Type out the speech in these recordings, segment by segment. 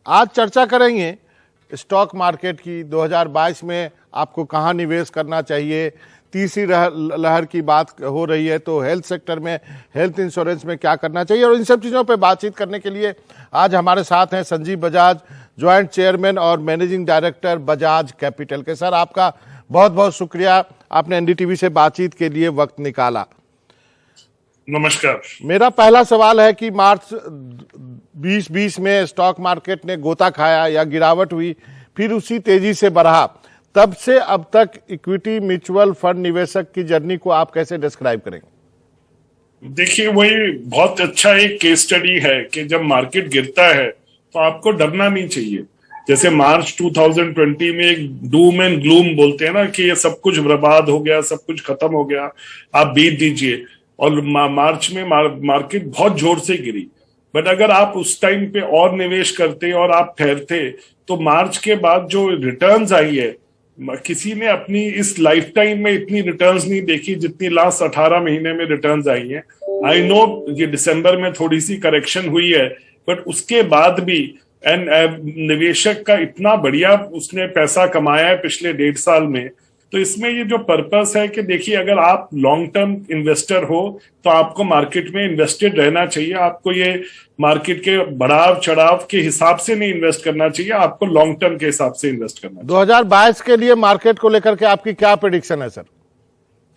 आज चर्चा करेंगे स्टॉक मार्केट की। 2022 में आपको कहाँ निवेश करना चाहिए। तीसरी लहर की बात हो रही है तो हेल्थ सेक्टर में, हेल्थ इंश्योरेंस में क्या करना चाहिए, और इन सब चीज़ों पे बातचीत करने के लिए आज हमारे साथ हैं संजीव बजाज, ज्वाइंट चेयरमैन और मैनेजिंग डायरेक्टर बजाज कैपिटल के। सर, आपका बहुत बहुत शुक्रिया, आपने एनडीटीवी से बातचीत के लिए वक्त निकाला। नमस्कार। मेरा पहला सवाल है कि मार्च 2020 में स्टॉक मार्केट ने गोता खाया या गिरावट हुई, फिर उसी तेजी से बढ़ा, तब से अब तक इक्विटी म्यूचुअल फंड निवेशक की जर्नी को आप कैसे डिस्क्राइब करेंगे? देखिए, वही बहुत अच्छा एक केस स्टडी है कि जब मार्केट गिरता है तो आपको डरना नहीं चाहिए। जैसे मार्च 2020 में एक डूम एंड ग्लूम बोलते हैं ना कि ये सब कुछ बर्बाद हो गया, सब कुछ खत्म हो गया, आप बीत दीजिए, और मार्च में मार्केट बहुत जोर से गिरी। बट अगर आप उस टाइम पे और निवेश करते और आप ठहरते तो मार्च के बाद जो रिटर्न्स आई है, किसी ने अपनी इस लाइफ टाइम में इतनी रिटर्न्स नहीं देखी जितनी लास्ट 18 महीने में रिटर्न्स आई हैं। आई नो ये दिसंबर में थोड़ी सी करेक्शन हुई है, बट उसके बाद भी निवेशक का इतना बढ़िया उसने पैसा कमाया है पिछले 1.5 साल में। तो इसमें ये जो पर्पस है कि देखिए, अगर आप लॉन्ग टर्म इन्वेस्टर हो तो आपको मार्केट में इन्वेस्टेड रहना चाहिए। आपको ये मार्केट के बढ़ाव चढ़ाव के हिसाब से नहीं इन्वेस्ट करना चाहिए, आपको लॉन्ग टर्म के हिसाब से इन्वेस्ट करना चाहिए। 2022 के लिए मार्केट को लेकर के आपकी क्या प्रेडिक्शन है सर?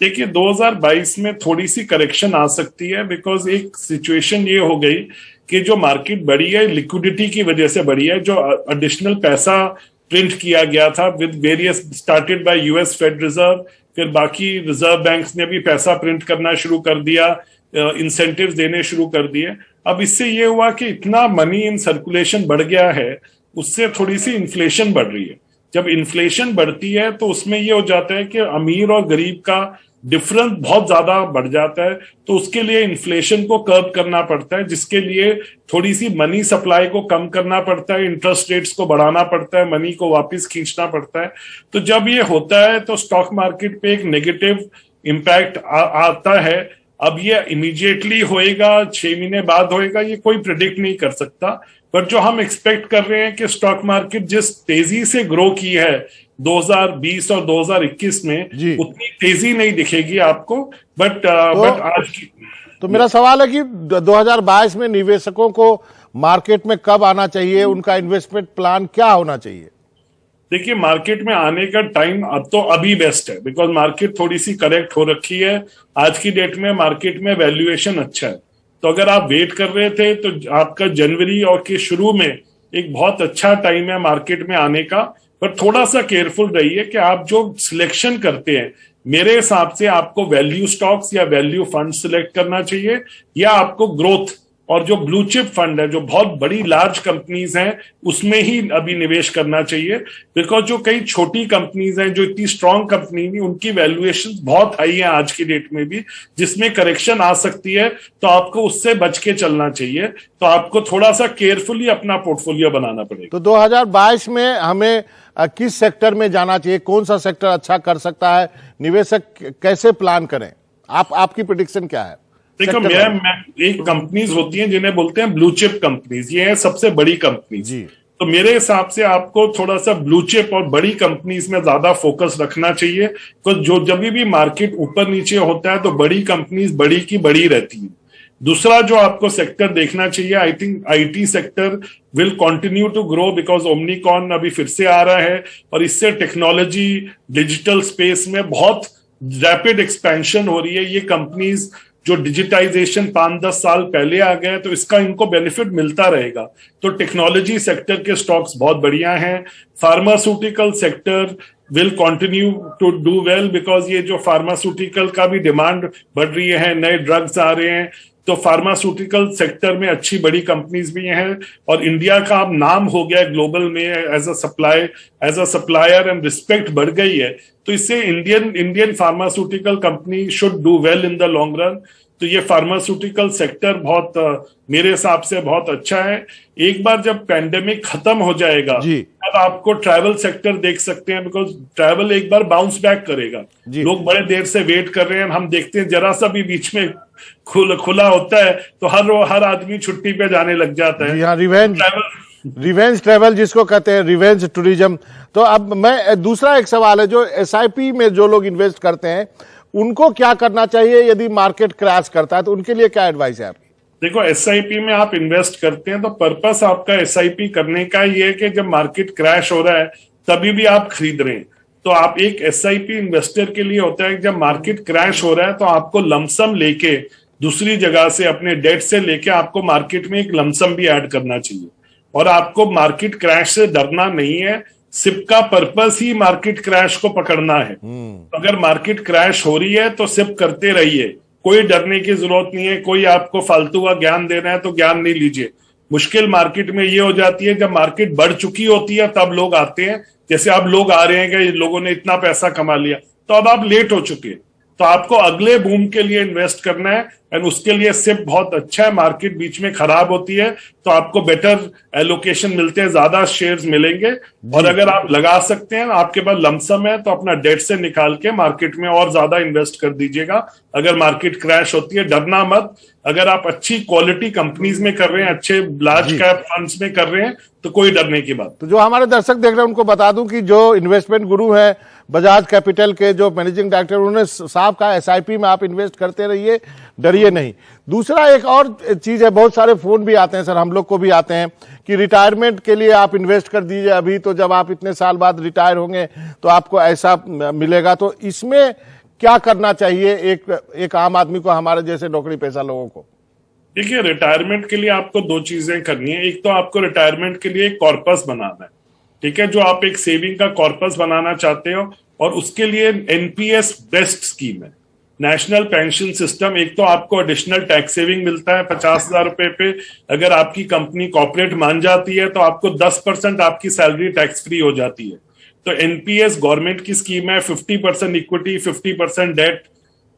देखिए, 2022 में थोड़ी सी करेक्शन आ सकती है, बिकॉज एक सिचुएशन ये हो गई कि जो मार्केट बढ़ी है लिक्विडिटी की वजह से बढ़ी है। जो एडिशनल पैसा प्रिंट किया गया था with various, started by US Fed reserve, फिर बाकी रिजर्व बैंक्स ने भी पैसा प्रिंट करना शुरू कर दिया, इंसेंटिव्स देने शुरू कर दिए। अब इससे ये हुआ कि इतना मनी इन सर्कुलेशन बढ़ गया है, उससे थोड़ी सी इन्फ्लेशन बढ़ रही है। जब इन्फ्लेशन बढ़ती है तो उसमें ये हो जाता है कि अमीर और गरीब का डिफरेंस बहुत ज्यादा बढ़ जाता है, तो उसके लिए इन्फ्लेशन को कर्ब करना पड़ता है, जिसके लिए थोड़ी सी मनी सप्लाई को कम करना पड़ता है, इंटरेस्ट रेट्स को बढ़ाना पड़ता है, मनी को वापस खींचना पड़ता है। तो जब ये होता है तो स्टॉक मार्केट पे एक नेगेटिव इम्पैक्ट आता है। अब ये इमीडिएटली होएगा, 6 महीने बाद होएगा, ये कोई प्रिडिक्ट नहीं कर सकता। पर जो हम एक्सपेक्ट कर रहे हैं कि स्टॉक मार्केट जिस तेजी से ग्रो की है 2020 और 2021 में, उतनी तेजी नहीं दिखेगी आपको। बट आज की तो मेरा सवाल है कि 2022 में निवेशकों को मार्केट में कब आना चाहिए, उनका इन्वेस्टमेंट प्लान क्या होना चाहिए? देखिए, मार्केट में आने का टाइम अब तो अभी बेस्ट है, बिकॉज मार्केट थोड़ी सी करेक्ट हो रखी है। आज की डेट में मार्केट में वैल्यूएशन अच्छा है। तो अगर आप वेट कर रहे थे तो आपका जनवरी और के शुरू में एक बहुत अच्छा टाइम है मार्केट में आने का। पर थोड़ा सा केयरफुल रहिए कि आप जो सिलेक्शन करते हैं, मेरे हिसाब से आपको वैल्यू स्टॉक्स या वैल्यू फंड सिलेक्ट करना चाहिए, या आपको ग्रोथ और जो ब्लू चिप फंड है, जो बहुत बड़ी लार्ज कंपनीज हैं, उसमें ही अभी निवेश करना चाहिए। बिकॉज जो कई छोटी कंपनीज हैं, जो इतनी स्ट्रांग कंपनी नहीं, उनकी वैल्यूएशन बहुत हाई है आज की डेट में भी, जिसमें करेक्शन आ सकती है। तो आपको उससे बच के चलना चाहिए। तो आपको थोड़ा सा केयरफुली अपना पोर्टफोलियो बनाना पड़ेगा। तो 2022 में हमें किस सेक्टर में जाना चाहिए, कौन सा सेक्टर अच्छा कर सकता है, निवेशक कैसे प्लान करें? आपकी प्रेडिक्शन क्या है? देखो, मैं एक कंपनीज होती हैं जिन्हें बोलते हैं ब्लू चिप कंपनीज, ये है सबसे बड़ी कंपनीज। तो मेरे हिसाब से आपको थोड़ा सा ब्लू चिप और बड़ी कंपनीज में ज्यादा फोकस रखना चाहिए। तो जो जब भी मार्केट ऊपर नीचे होता है तो बड़ी कंपनीज बड़ी की बड़ी रहती है। दूसरा जो आपको सेक्टर देखना चाहिए, I think IT sector will continue to grow, because Omicron अभी फिर से आ रहा है और इससे टेक्नोलॉजी डिजिटल स्पेस में बहुत रैपिड एक्सपेंशन हो रही है। ये कंपनीज जो डिजिटाइजेशन 5-10 साल पहले आ गए, तो इसका इनको बेनिफिट मिलता रहेगा। तो टेक्नोलॉजी सेक्टर के स्टॉक्स बहुत बढ़िया हैं। Pharmaceutical sector will continue to do well, because ये जो फार्मास्यूटिकल का भी डिमांड बढ़ रही है, नए ड्रग्स आ रहे हैं, तो फार्मास्यूटिकल सेक्टर में अच्छी बड़ी कंपनीज भी हैं। और इंडिया का अब नाम हो गया ग्लोबल में as a supplier and respect बढ़ गई है। तो इससे Indian pharmaceutical company should do well in the long run. तो ये फार्मास्यूटिकल सेक्टर बहुत मेरे हिसाब से बहुत अच्छा है। एक बार जब पैंडेमिक खत्म हो जाएगा तब आपको ट्रैवल सेक्टर देख सकते हैं, बिकॉज ट्रैवल एक बार बाउंस बैक करेगा। लोग बड़े देर से वेट कर रहे हैं, हम देखते हैं जरा सा भी बीच में खुला होता है तो हर आदमी छुट्टी पे जाने लग जाता है। रिवेंज ट्रेवल जिसको कहते हैं, रिवेंज टूरिज्म। तो अब मैं दूसरा एक सवाल है, जो एसआईपी में जो लोग इन्वेस्ट करते हैं उनको क्या करना चाहिए यदि मार्केट क्रैश करता है, तो उनके लिए क्या एडवाइस है आपकी? देखो, एसआईपी में आप इन्वेस्ट करते हैं तो पर्पस आपका एसआईपी करने का ये है कि जब मार्केट क्रैश हो रहा है तभी भी आप खरीद रहे हैं। तो आप एक एसआईपी इन्वेस्टर के लिए होता है कि जब मार्केट क्रैश हो रहा है तो आपको लमसम लेके दूसरी जगह से, अपने डेट से लेके आपको मार्केट में एक लमसम भी ऐड करना चाहिए। और आपको मार्केट क्रैश से डरना नहीं है, सिप का पर्पस ही मार्केट क्रैश को पकड़ना है। अगर मार्केट क्रैश हो रही है तो सिप करते रहिए, कोई डरने की जरूरत नहीं है। कोई आपको फालतू का ज्ञान देना है तो ज्ञान नहीं लीजिए। मुश्किल मार्केट में ये हो जाती है जब मार्केट बढ़ चुकी होती है तब लोग आते हैं। जैसे अब लोग आ रहे हैं कि लोगों ने इतना पैसा कमा लिया, तो अब आप लेट हो चुके हैं। तो आपको अगले बूम के लिए इन्वेस्ट करना है, एंड उसके लिए सिप बहुत अच्छा है। मार्केट बीच में खराब होती है तो आपको बेटर एलोकेशन मिलते हैं, ज्यादा शेयर्स मिलेंगे। और अगर आप लगा सकते हैं, आपके पास लमसम है, तो अपना डेट से निकाल के मार्केट में और ज्यादा इन्वेस्ट कर दीजिएगा। अगर मार्केट क्रैश होती है डरना मत। अगर आप अच्छी क्वालिटी कंपनीज में कर रहे हैं, अच्छे लार्ज कैप फंड्स में कर रहे हैं, तो कोई डरने की बात। तो जो हमारे दर्शक देख रहे हैं उनको बता दूं कि जो इन्वेस्टमेंट गुरु है बजाज कैपिटल के जो मैनेजिंग डायरेक्टर, उन्होंने साफ कहा एसआईपी में आप इन्वेस्ट करते रहिए, डरिए नहीं। दूसरा एक और चीज है, बहुत सारे फोन भी आते हैं सर, हम लोग को भी आते हैं कि रिटायरमेंट के लिए आप इन्वेस्ट कर दीजिए अभी, तो जब आप इतने साल बाद रिटायर होंगे तो आपको ऐसा मिलेगा। तो इसमें क्या करना चाहिए एक आम आदमी को, हमारे जैसे नौकरी पेशा लोगों को? देखिए, रिटायरमेंट के लिए आपको दो चीजें करनी है। एक तो आपको रिटायरमेंट के लिए एक कॉर्पस बनाना है, ठीक है, जो आप एक सेविंग का कॉर्पस बनाना चाहते हो, और उसके लिए एनपीएस बेस्ट स्कीम है, नेशनल पेंशन सिस्टम। एक तो आपको एडिशनल टैक्स सेविंग मिलता है 50,000 रुपए पे। अगर आपकी कंपनी कॉर्पोरेट मान जाती है तो आपको 10% आपकी सैलरी टैक्स फ्री हो जाती है। तो एनपीएस गवर्नमेंट की स्कीम है, 50% इक्विटी 50% डेट।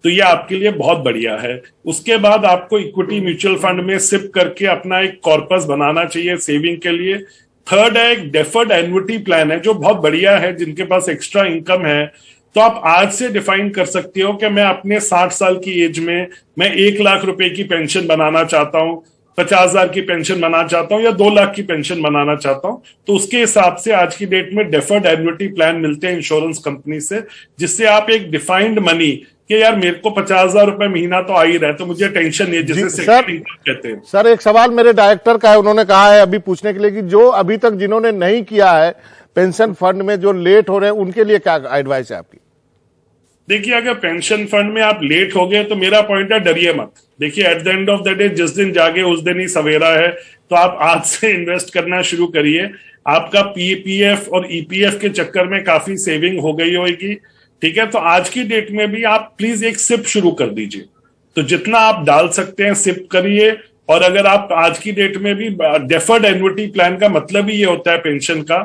तो ये आपके लिए बहुत बढ़िया है। उसके बाद आपको इक्विटी म्यूचुअल फंड में सिप करके अपना एक कॉर्पस बनाना चाहिए सेविंग के लिए। थर्ड है एक डेफर्ड एन्युटी प्लान है, जो बहुत बढ़िया है। जिनके पास एक्स्ट्रा इनकम है तो आप आज से डिफाइन कर सकते हो कि मैं अपने 60 साल की एज में मैं 1 लाख रुपए की पेंशन बनाना चाहता हूं, 50,000 की पेंशन बनाना चाहता हूं, या 2 लाख की पेंशन बनाना चाहता हूं। तो उसके हिसाब से आज की डेट में डेफर्ड एन्युटी प्लान मिलते हैं इंश्योरेंस कंपनी से, जिससे आप एक डिफाइंड मनी कि यार मेरे को 50,000 रुपए महीना तो आ ही रहा है, तो मुझे टेंशन नहीं है, जिसे सेकंड इनकम कहते हैं। सर एक सवाल मेरे डायरेक्टर का है, उन्होंने कहा है अभी पूछने के लिए कि जो अभी तक जिन्होंने नहीं किया है पेंशन फंड में, जो लेट हो रहे हैं, उनके लिए क्या एडवाइस है आपकी? देखिए, अगर पेंशन फंड में आप लेट हो गए तो मेरा पॉइंट है, डरिए मत। देखिए, at the end of the day जिस दिन जागे उस दिन ही सवेरा है। तो आप आज से इन्वेस्ट करना शुरू करिए। आपका पीपीएफ और ईपीएफ के चक्कर में काफी सेविंग हो गई होगी, ठीक है। तो आज की डेट में भी आप प्लीज एक सिप शुरू कर दीजिए। तो जितना आप डाल सकते हैं सिप करिए। और अगर आप आज की डेट में भी डेफर्ड एन्युटी प्लान का मतलब ही ये होता है पेंशन का,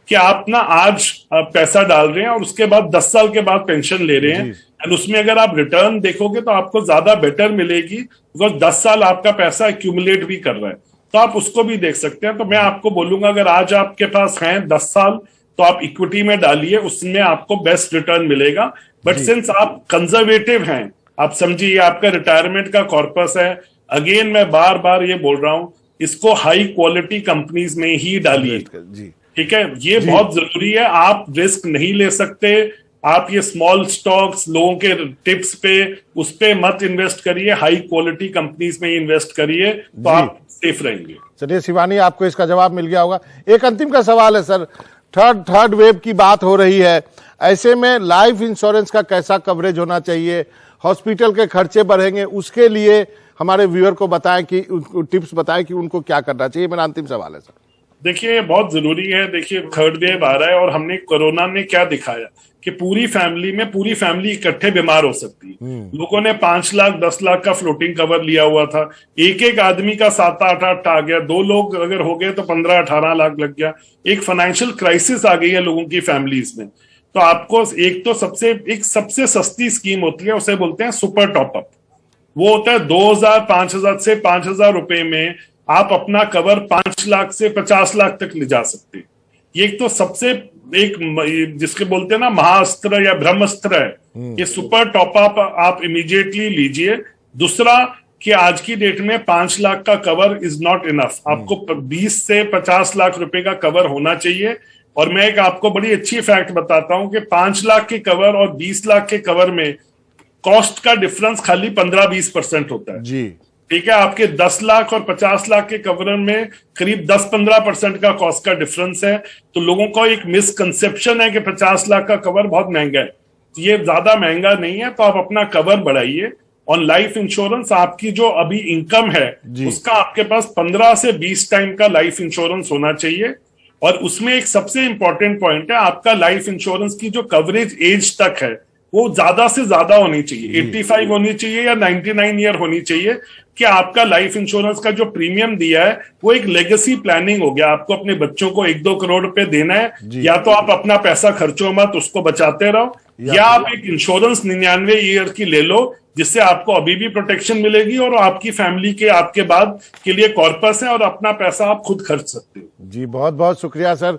कि आप ना आज पैसा डाल रहे हैं और उसके बाद 10 साल के बाद पेंशन ले रहे हैं, एंड उसमें अगर आप रिटर्न देखोगे तो आपको ज्यादा बेटर मिलेगी, बिकॉज 10 साल आपका पैसा एक्यूमुलेट भी कर रहा है। तो आप उसको भी देख सकते हैं। तो मैं आपको बोलूंगा, अगर आज आपके पास हैं 10 साल तो आप इक्विटी में डालिए, उसमें आपको बेस्ट रिटर्न मिलेगा। बट सिंस आप कंजर्वेटिव हैं, आप समझिए आपका रिटायरमेंट का कॉर्पस है, अगेन मैं बार बार ये बोल रहा हूं, इसको हाई क्वालिटी कंपनीज में ही डालिए, ठीक है। ये बहुत जरूरी है। आप रिस्क नहीं ले सकते। आप ये स्मॉल स्टॉक्स लोगों के टिप्स पे उस पे मत इन्वेस्ट करिए, हाई क्वालिटी कंपनीज में इन्वेस्ट करिए, तो आप सेफ रहेंगे। चलिए शिवानी, आपको इसका जवाब मिल गया होगा। एक अंतिम का सवाल है सर, थर्ड वेव की बात हो रही है, ऐसे में लाइफ इंश्योरेंस का कैसा कवरेज होना चाहिए? हॉस्पिटल के खर्चे बढ़ेंगे, उसके लिए हमारे व्यूअर को बताएं कि टिप्स बताएं कि उनको क्या करना चाहिए। मेरा अंतिम सवाल है सर। देखिए, ये बहुत जरूरी है। देखिए, थर्ड वेव आ रहा है और हमने कोरोना ने क्या दिखाया कि पूरी फैमिली इकट्ठे बीमार हो सकती है। लोगों ने 5 लाख 10 लाख का फ्लोटिंग कवर लिया हुआ था, एक आदमी का 7-8 आ गया, 2 लोग अगर हो गए तो 15-18 लाख लग गया। एक फाइनेंशियल क्राइसिस आ गई है लोगों की फैमिलीज में। तो आपको एक सबसे सस्ती स्कीम होती है, उसे बोलते हैं सुपर टॉपअप। वो होता है 2,000 5,000 से 5,000 रुपए में आप अपना कवर 5 लाख से 50 लाख तक ले जा सकते हैं। ये एक तो सबसे जिसके बोलते हैं ना महाअस्त्र या ब्रह्मास्त्र है, ये सुपर टॉपअप आप इमीडिएटली लीजिए। दूसरा, कि आज की डेट में 5 लाख का कवर इज नॉट इनफ, आपको 20 से 50 लाख रुपए का कवर होना चाहिए। और मैं एक आपको बड़ी अच्छी फैक्ट बताता हूं कि 5 लाख के कवर और 20 लाख के कवर में कॉस्ट का डिफरेंस खाली 15-20% होता है जी। ठीक है, आपके 10 लाख और 50 लाख के कवर में करीब 10-15% का कॉस्ट का डिफरेंस है। तो लोगों का एक मिसकंसेप्शन है कि 50 लाख का कवर बहुत महंगा है, तो ये ज्यादा महंगा नहीं है। तो आप अपना कवर बढ़ाइए। और लाइफ इंश्योरेंस, आपकी जो अभी इनकम है उसका आपके पास 15 से 20 टाइम का लाइफ इंश्योरेंस होना चाहिए। और उसमें एक सबसे इंपॉर्टेंट पॉइंट है, आपका लाइफ इंश्योरेंस की जो कवरेज एज तक है वो ज्यादा से ज्यादा होनी चाहिए, 85 होनी चाहिए या 99 ईयर होनी चाहिए, कि आपका लाइफ इंश्योरेंस का जो प्रीमियम दिया है वो एक लेगेसी प्लानिंग हो गया। आपको अपने बच्चों को 1-2 करोड़ रुपए देना है, या तो आप अपना पैसा खर्चो मत, उसको बचाते रहो, या आप एक इंश्योरेंस 99 ईयर की ले लो, जिससे आपको अभी भी प्रोटेक्शन मिलेगी और आपकी फैमिली के आपके बाद के लिए कॉर्पस है और अपना पैसा आप खुद खर्च सकते हो। जी, बहुत बहुत शुक्रिया सर।